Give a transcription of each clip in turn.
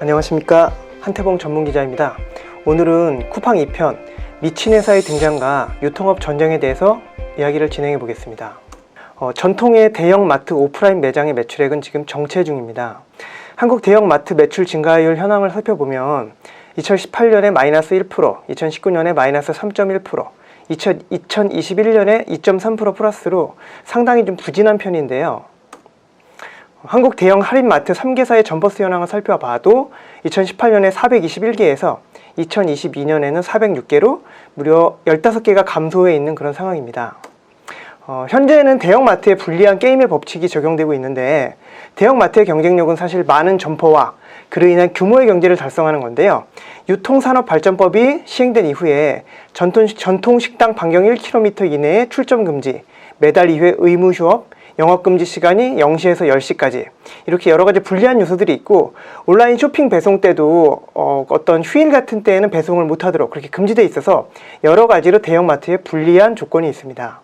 안녕하십니까, 한태봉 전문기자입니다. 오늘은 쿠팡 2편 미친 회사의 등장과 유통업 전쟁에 대해서 이야기를 진행해 보겠습니다. 전통의 대형 마트 오프라인 매장의 매출액은 지금 정체 중입니다. 한국 대형 마트 매출 증가율 현황을 살펴보면 2018년에 마이너스 1%, 2019년에 마이너스 3.1%, 2021년에 2.3% 플러스로 상당히 좀 부진한 편인데요. 한국 대형 할인마트 3개사의 점포수 현황을 살펴봐도 2018년에 421개에서 2022년에는 406개로 무려 15개가 감소해 있는 그런 상황입니다. 현재는 대형마트에 불리한 게임의 법칙이 적용되고 있는데, 대형마트의 경쟁력은 사실 많은 점포와 그로 인한 규모의 경제를 달성하는 건데요. 유통산업발전법이 시행된 이후에 전통식당 반경 1km 이내에 출점금지, 매달 2회 의무휴업, 영업금지 시간이 0시에서 10시까지 이렇게 여러가지 불리한 요소들이 있고, 온라인 쇼핑 배송 때도 어떤 휴일 같은 때에는 배송을 못하도록 그렇게 금지되어 있어서 여러가지로 대형마트에 불리한 조건이 있습니다.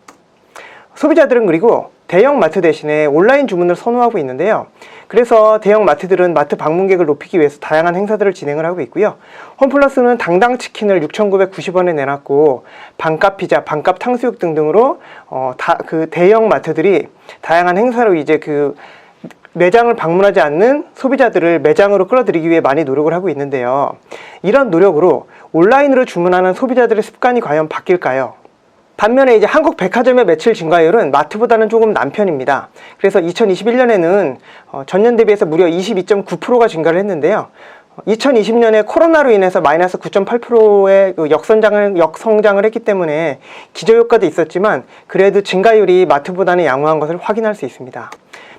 소비자들은 그리고 대형마트 대신에 온라인 주문을 선호하고 있는데요. 그래서 대형마트들은 마트 방문객을 높이기 위해서 다양한 행사들을 진행을 하고 있고요. 홈플러스는 당당 치킨을 6,990원에 내놨고, 반값 피자, 반값 탕수육 등등으로 그 대형마트들이 다양한 행사로 이제 그 매장을 방문하지 않는 소비자들을 매장으로 끌어들이기 위해 많이 노력을 하고 있는데요. 이런 노력으로 온라인으로 주문하는 소비자들의 습관이 과연 바뀔까요? 반면에 이제 한국 백화점의 매출 증가율은 마트보다는 조금 난 편입니다. 그래서 2021년에는 전년 대비해서 무려 22.9%가 증가를 했는데요. 2020년에 코로나로 인해서 마이너스 9.8%의 그 역성장을 했기 때문에 기저효과도 있었지만, 그래도 증가율이 마트보다는 양호한 것을 확인할 수 있습니다.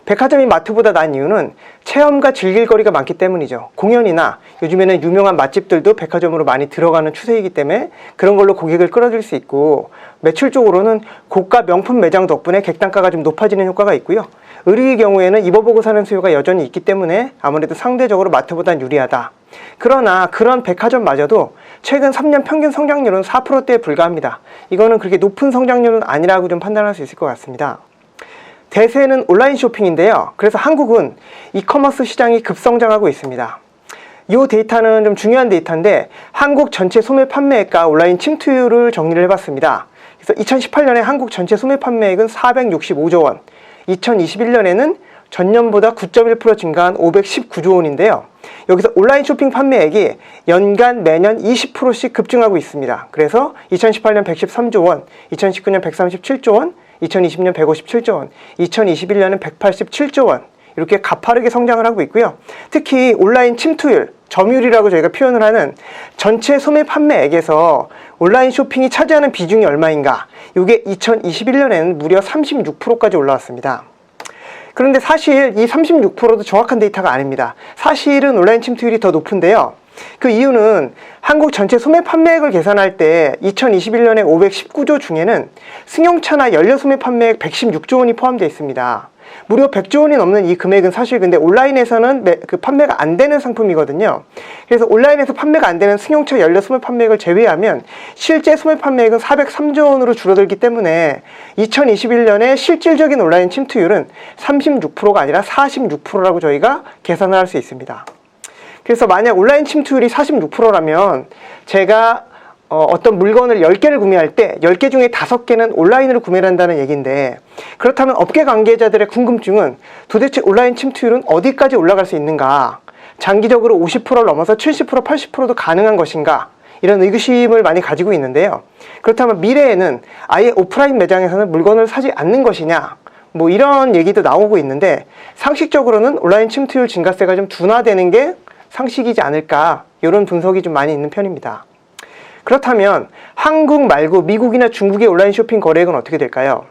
백화점이 마트보다 나은 이유는 체험과 즐길 거리가 많기 때문이죠. 공연이나 요즘에는 유명한 맛집들도 백화점으로 많이 들어가는 추세이기 때문에 그런 걸로 고객을 끌어들일 수 있고, 매출적으로는 고가 명품 매장 덕분에 객단가가 좀 높아지는 효과가 있고요. 의류의 경우에는 입어보고 사는 수요가 여전히 있기 때문에 아무래도 상대적으로 마트보다는 유리하다. 그러나 그런 백화점마저도 최근 3년 평균 성장률은 4%대에 불과합니다. 이거는 그렇게 높은 성장률은 아니라고 좀 판단할 수 있을 것 같습니다. 대세는 온라인 쇼핑인데요. 그래서 한국은 이커머스 시장이 급성장하고 있습니다. 이 데이터는 좀 중요한 데이터인데, 한국 전체 소매 판매액과 온라인 침투율을 정리를 해봤습니다. 그래서 2018년에 한국 전체 소매 판매액은 465조 원, 2021년에는 전년보다 9.1% 증가한 519조 원인데요. 여기서 온라인 쇼핑 판매액이 연간 매년 20%씩 급증하고 있습니다. 그래서 2018년 113조 원, 2019년 137조 원, 2020년 157조 원, 2021년은 187조 원, 이렇게 가파르게 성장을 하고 있고요. 특히 온라인 침투율, 점유율이라고 저희가 표현을 하는 전체 소매 판매액에서 온라인 쇼핑이 차지하는 비중이 얼마인가, 이게 2021년에는 무려 36%까지 올라왔습니다. 그런데 사실 이 36%도 정확한 데이터가 아닙니다. 사실은 온라인 침투율이 더 높은데요. 그 이유는 한국 전체 소매 판매액을 계산할 때 2021년에 519조 중에는 승용차나 연료 소매 판매액 116조 원이 포함되어 있습니다. 무려 100조 원이 넘는 이 금액은 사실 근데 온라인에서는 그 판매가 안 되는 상품이거든요. 그래서 온라인에서 판매가 안 되는 승용차 연료 소매 판매액을 제외하면 실제 소매 판매액은 403조 원으로 줄어들기 때문에 2021년에 실질적인 온라인 침투율은 36%가 아니라 46%라고 저희가 계산을 할 수 있습니다. 그래서 만약 온라인 침투율이 46%라면 제가 어떤 물건을 10개를 구매할 때 10개 중에 5개는 온라인으로 구매를 한다는 얘기인데, 그렇다면 업계 관계자들의 궁금증은 도대체 온라인 침투율은 어디까지 올라갈 수 있는가? 장기적으로 50%를 넘어서 70%, 80%도 가능한 것인가? 이런 의구심을 많이 가지고 있는데요. 그렇다면 미래에는 아예 오프라인 매장에서는 물건을 사지 않는 것이냐? 뭐 이런 얘기도 나오고 있는데, 상식적으로는 온라인 침투율 증가세가 좀 둔화되는 게 상식이지 않을까, 이런 분석이 좀 많이 있는 편입니다. 그렇다면 한국 말고 미국이나 중국의 온라인 쇼핑 거래액은 어떻게 될까요?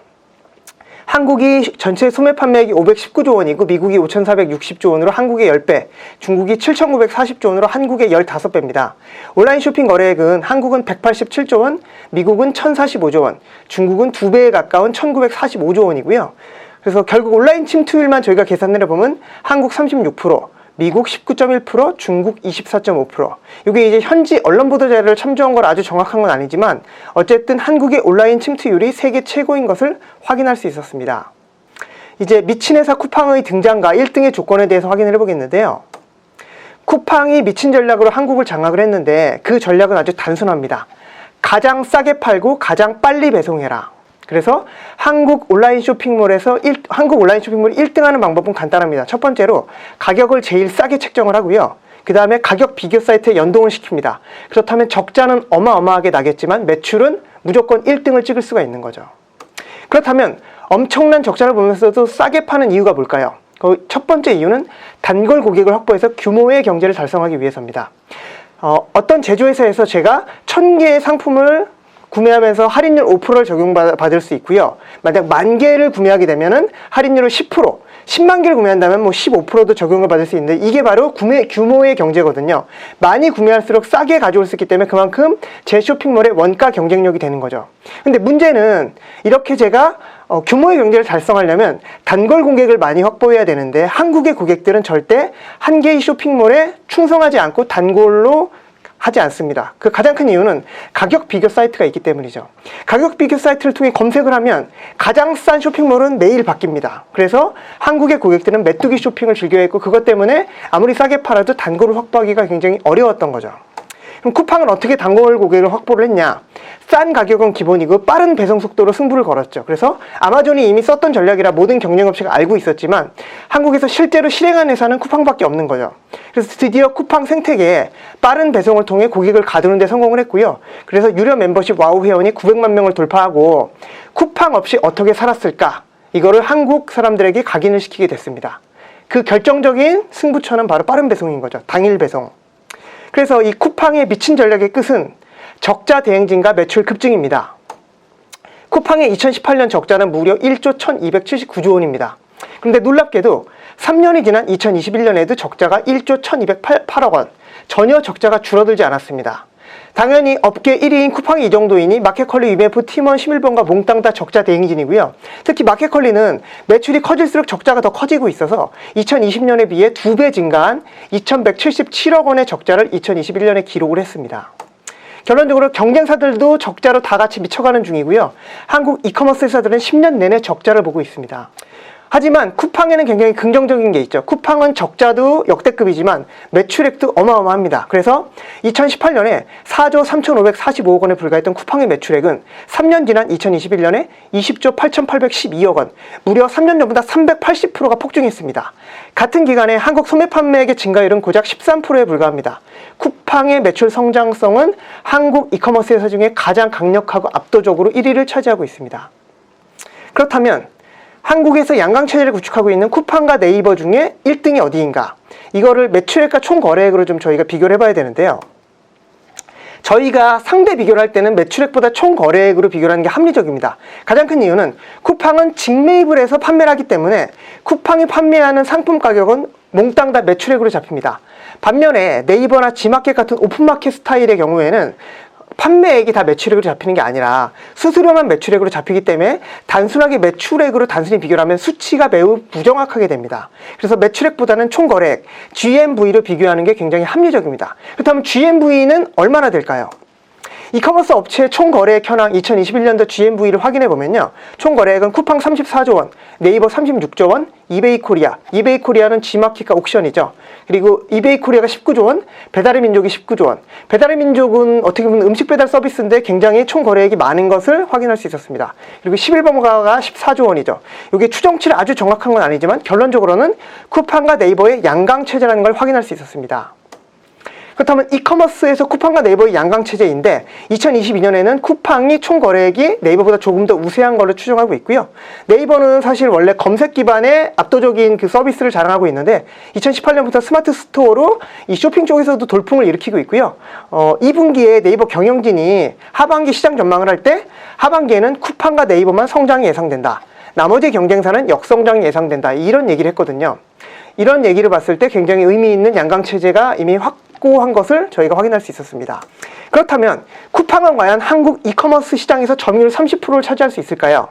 한국이 전체 소매 판매액이 519조 원이고 미국이 5,460조 원으로 한국의 10배, 중국이 7,940조 원으로 한국의 15배입니다. 온라인 쇼핑 거래액은 한국은 187조 원, 미국은 1,045조 원, 중국은 2배에 가까운 1,945조 원이고요. 그래서 결국 온라인 침투율만 저희가 계산을 해보면 한국 36%, 미국 19.1%, 중국 24.5%. 이게 이제 현지 언론 보도 자료를 참조한 걸 아주 정확한 건 아니지만 어쨌든 한국의 온라인 침투율이 세계 최고인 것을 확인할 수 있었습니다. 이제 미친 회사 쿠팡의 등장과 1등의 조건에 대해서 확인을 해보겠는데요. 쿠팡이 미친 전략으로 한국을 장악을 했는데 그 전략은 아주 단순합니다. 가장 싸게 팔고 가장 빨리 배송해라. 그래서 한국 온라인 쇼핑몰에서 1등하는 방법은 간단합니다. 첫 번째로 가격을 제일 싸게 책정을 하고요. 그 다음에 가격 비교 사이트에 연동을 시킵니다. 그렇다면 적자는 어마어마하게 나겠지만 매출은 무조건 1등을 찍을 수가 있는 거죠. 그렇다면 엄청난 적자를 보면서도 싸게 파는 이유가 뭘까요? 첫 번째 이유는 단골 고객을 확보해서 규모의 경제를 달성하기 위해서입니다. 어떤 제조회사에서 제가 1000개의 상품을 구매하면서 할인율 5%를 적용받을 수 있고요. 만약 10,000개를 구매하게 되면은 할인율을 10%, 10만 개를 구매한다면 뭐 15%도 적용을 받을 수 있는데 이게 바로 구매 규모의 경제거든요. 많이 구매할수록 싸게 가져올 수 있기 때문에 그만큼 제 쇼핑몰의 원가 경쟁력이 되는 거죠. 근데 문제는 이렇게 제가 규모의 경제를 달성하려면 단골 고객을 많이 확보해야 되는데 한국의 고객들은 절대 한 개의 쇼핑몰에 충성하지 않고 단골로 하지 않습니다. 그 가장 큰 이유는 가격 비교 사이트가 있기 때문이죠. 가격 비교 사이트를 통해 검색을 하면 가장 싼 쇼핑몰은 매일 바뀝니다. 그래서 한국의 고객들은 메뚜기 쇼핑을 즐겨했고 그것 때문에 아무리 싸게 팔아도 단골을 확보하기가 굉장히 어려웠던 거죠. 그럼 쿠팡은 어떻게 단골 고객을 확보를 했냐? 싼 가격은 기본이고 빠른 배송 속도로 승부를 걸었죠. 그래서 아마존이 이미 썼던 전략이라 모든 경쟁업체가 알고 있었지만 한국에서 실제로 실행한 회사는 쿠팡밖에 없는 거죠. 그래서 드디어 쿠팡 생태계에 빠른 배송을 통해 고객을 가두는 데 성공을 했고요. 그래서 유료 멤버십 와우 회원이 900만 명을 돌파하고 쿠팡 없이 어떻게 살았을까? 이거를 한국 사람들에게 각인을 시키게 됐습니다. 그 결정적인 승부처는 바로 빠른 배송인 거죠. 당일 배송. 그래서 이 쿠팡의 미친 전략의 끝은 적자 대행진과 매출 급증입니다. 쿠팡의 2018년 적자는 무려 1조 1279조 원입니다. 그런데 놀랍게도 3년이 지난 2021년에도 적자가 1조 1208억 원, 전혀 적자가 줄어들지 않았습니다. 당연히 업계 1위인 쿠팡이 이 정도이니 마켓컬리, 위메프, 팀원, 11번가 몽땅 다 적자 대행진이고요. 특히 마켓컬리는 매출이 커질수록 적자가 더 커지고 있어서 2020년에 비해 2배 증가한 2177억 원의 적자를 2021년에 기록을 했습니다. 결론적으로 경쟁사들도 적자로 다 같이 미쳐가는 중이고요. 한국 이커머스 회사들은 10년 내내 적자를 보고 있습니다. 하지만 쿠팡에는 굉장히 긍정적인 게 있죠. 쿠팡은 적자도 역대급이지만 매출액도 어마어마합니다. 그래서 2018년에 4조 3,545억 원에 불과했던 쿠팡의 매출액은 3년 지난 2021년에 20조 8,812억 원, 무려 3년 전보다 380%가 폭증했습니다. 같은 기간에 한국 소매 판매액의 증가율은 고작 13%에 불과합니다. 쿠팡의 매출 성장성은 한국 이커머스 회사 중에 가장 강력하고 압도적으로 1위를 차지하고 있습니다. 그렇다면 한국에서 양강체제를 구축하고 있는 쿠팡과 네이버 중에 1등이 어디인가? 이거를 매출액과 총거래액으로 좀 저희가 비교를 해봐야 되는데요. 저희가 상대 비교를 할 때는 매출액보다 총거래액으로 비교를 하는 게 합리적입니다. 가장 큰 이유는 쿠팡은 직매입을 해서 판매를 하기 때문에 쿠팡이 판매하는 상품 가격은 몽땅 다 매출액으로 잡힙니다. 반면에 네이버나 지마켓 같은 오픈마켓 스타일의 경우에는 판매액이 다 매출액으로 잡히는 게 아니라 수수료만 매출액으로 잡히기 때문에 단순하게 매출액으로 단순히 비교를 하면 수치가 매우 부정확하게 됩니다. 그래서 매출액보다는 총거래액, GMV로 비교하는 게 굉장히 합리적입니다. 그렇다면 GMV는 얼마나 될까요? 이커머스 업체의 총거래액 현황 2021년도 GMV를 확인해 보면요. 총거래액은 쿠팡 34조 원, 네이버 36조 원, 이베이코리아. 이베이코리아는 G마켓과 옥션이죠. 그리고 이베이코리아가 19조 원, 배달의 민족이 19조 원. 배달의 민족은 어떻게 보면 음식 배달 서비스인데 굉장히 총거래액이 많은 것을 확인할 수 있었습니다. 그리고 11번가가 14조 원이죠. 이게 추정치를 아주 정확한 건 아니지만 결론적으로는 쿠팡과 네이버의 양강체제라는 걸 확인할 수 있었습니다. 그렇다면 이커머스에서 쿠팡과 네이버의 양강체제인데 2022년에는 쿠팡이 총거래액이 네이버보다 조금 더 우세한 걸로 추정하고 있고요. 네이버는 사실 원래 검색 기반의 압도적인 그 서비스를 자랑하고 있는데 2018년부터 스마트 스토어로 이 쇼핑 쪽에서도 돌풍을 일으키고 있고요. 2분기에 네이버 경영진이 하반기 시장 전망을 할 때 하반기에는 쿠팡과 네이버만 성장이 예상된다. 나머지 경쟁사는 역성장이 예상된다. 이런 얘기를 했거든요. 이런 얘기를 봤을 때 굉장히 의미 있는 양강체제가 이미 확고한 것을 저희가 확인할 수 있었습니다. 그렇다면 쿠팡은 과연 한국 이커머스 시장에서 점유율 30%를 차지할 수 있을까요?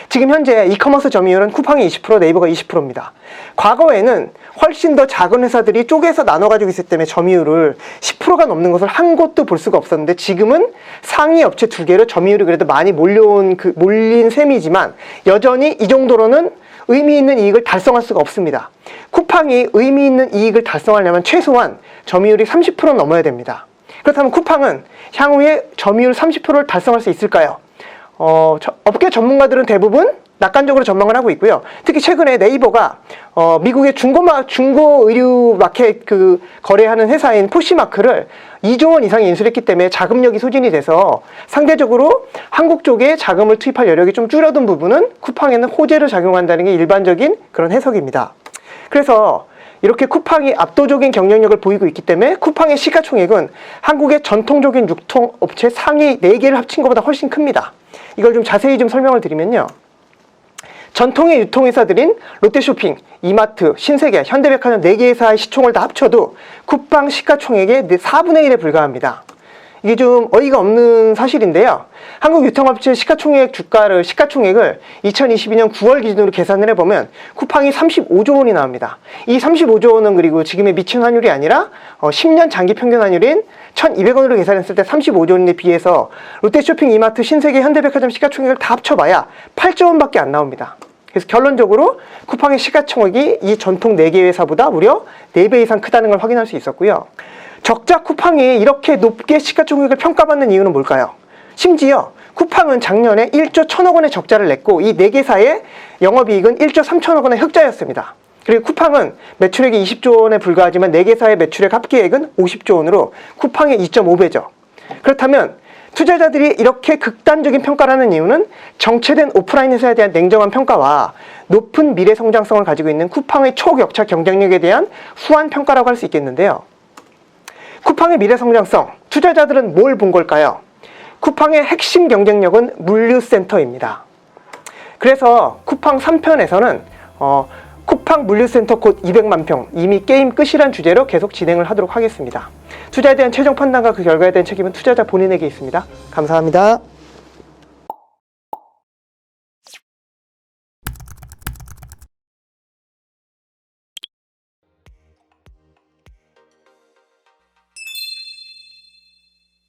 지금 현재 이커머스 점유율은 쿠팡이 20%, 네이버가 20%입니다. 과거에는 훨씬 더 작은 회사들이 쪼개서 나눠가지고 있기 때문에 점유율을 10%가 넘는 것을 한 곳도 볼 수가 없었는데 지금은 상위 업체 2개로 점유율이 그래도 많이 몰린 셈이지만 여전히 이 정도로는 의미 있는 이익을 달성할 수가 없습니다. 쿠팡이 의미 있는 이익을 달성하려면 최소한 점유율이 30% 넘어야 됩니다. 그렇다면 쿠팡은 향후에 점유율 30%를 달성할 수 있을까요? 업계 전문가들은 대부분 낙관적으로 전망을 하고 있고요. 특히 최근에 네이버가 미국의 중고 의류 마켓 거래하는 회사인 포시마크를 2조 원 이상의 인수를 했기 때문에 자금력이 소진이 돼서 상대적으로 한국 쪽에 자금을 투입할 여력이 좀 줄어든 부분은 쿠팡에는 호재를 작용한다는 게 일반적인 그런 해석입니다. 그래서 이렇게 쿠팡이 압도적인 경쟁력을 보이고 있기 때문에 쿠팡의 시가총액은 한국의 전통적인 유통업체 상위 4개를 합친 것보다 훨씬 큽니다. 이걸 좀 자세히 좀 설명을 드리면요. 전통의 유통회사들인 롯데쇼핑, 이마트, 신세계, 현대백화점 4개 회사의 시총을 다 합쳐도 쿠팡 시가총액의 4분의 1에 불과합니다. 이게 좀 어이가 없는 사실인데요. 한국 유통업체 시가총액을 2022년 9월 기준으로 계산을 해보면 쿠팡이 35조 원이 나옵니다. 이 35조 원은 그리고 지금의 미친 환율이 아니라 10년 장기 평균 환율인 1,200원으로 계산했을 때 35조 원에 비해서 롯데쇼핑, 이마트, 신세계, 현대백화점 시가총액을 다 합쳐봐야 8조 원밖에 안 나옵니다. 그래서 결론적으로 쿠팡의 시가총액이 이 전통 4개 회사보다 무려 4배 이상 크다는 걸 확인할 수 있었고요. 적자 쿠팡이 이렇게 높게 시가총액을 평가받는 이유는 뭘까요? 심지어 쿠팡은 작년에 1조 1천억 원의 적자를 냈고 이 4개사의 영업이익은 1조 3천억 원의 흑자였습니다. 그리고 쿠팡은 매출액이 20조 원에 불과하지만 4개사의 매출액 합계액은 50조 원으로 쿠팡의 2.5배죠. 그렇다면 투자자들이 이렇게 극단적인 평가를 하는 이유는 정체된 오프라인 회사에 대한 냉정한 평가와 높은 미래 성장성을 가지고 있는 쿠팡의 초격차 경쟁력에 대한 후한 평가라고 할 수 있겠는데요. 쿠팡의 미래 성장성, 투자자들은 뭘 본 걸까요? 쿠팡의 핵심 경쟁력은 물류센터입니다. 그래서 쿠팡 3편에서는 쿠팡 물류센터 곧 200만 평, 이미 게임 끝이란 주제로 계속 진행을 하도록 하겠습니다. 투자에 대한 최종 판단과 그 결과에 대한 책임은 투자자 본인에게 있습니다. 감사합니다.